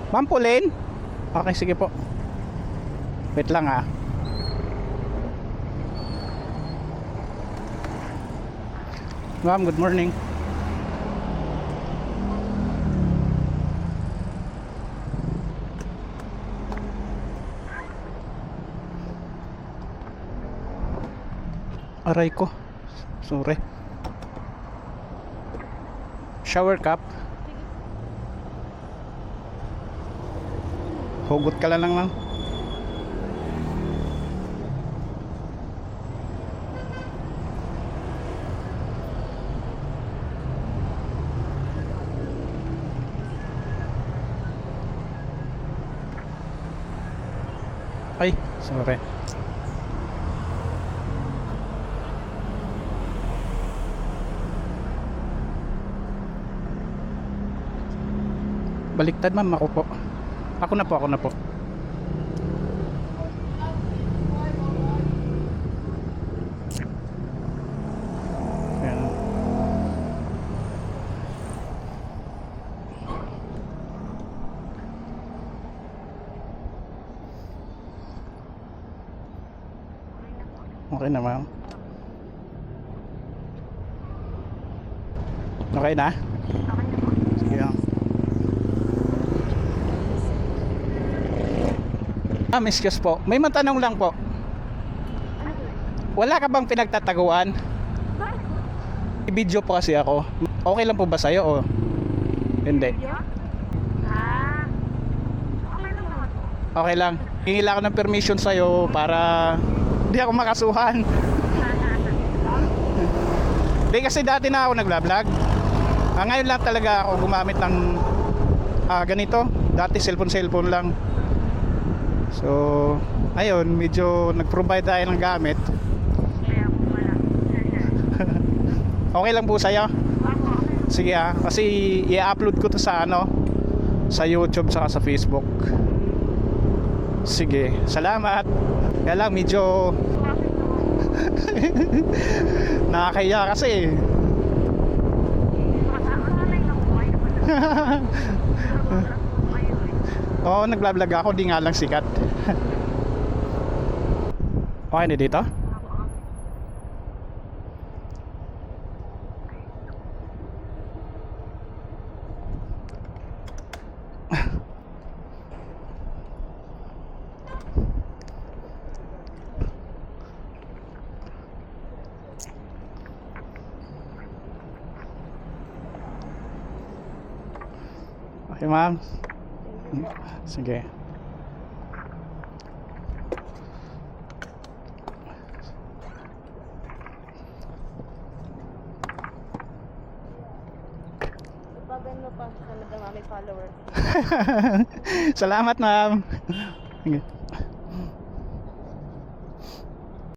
Ma'am Pauline? Okay, sige po. Wait lang ah. Ma'am, good morning. Aray ko. Sorry. Shower cup. Hugot ka lang lang. Ay, sorry. Baliktad ma'am, ako po. Ako na po. Ayan. Okay na ma'am. Okay na? Sige lang. Excuse po. May matanong lang po. Wala ka bang pinagtataguan? I-video po kasi ako. Okay lang po ba sa'yo o hindi? Okay lang. Hingi lang ako ng permission sa'yo para di ako makasuhan. Di kasi dati na ako nagla-vlog. Ngayon lang talaga ako gumamit ng ganito. Dati cellphone lang. So, ayun, medyo nag-provide tayo ng gamit. Okay lang po sa'yo? Sige kasi i-upload ko to sa sa YouTube saka sa Facebook. Sige, salamat. Kaya lang medyo nakakaya kasi. Oo, nagbablog ako, di nga lang sikat. Okay na dito? Okay ma'am. Sige. Bagan mo pa sa madaming followers. Salamat ma'am.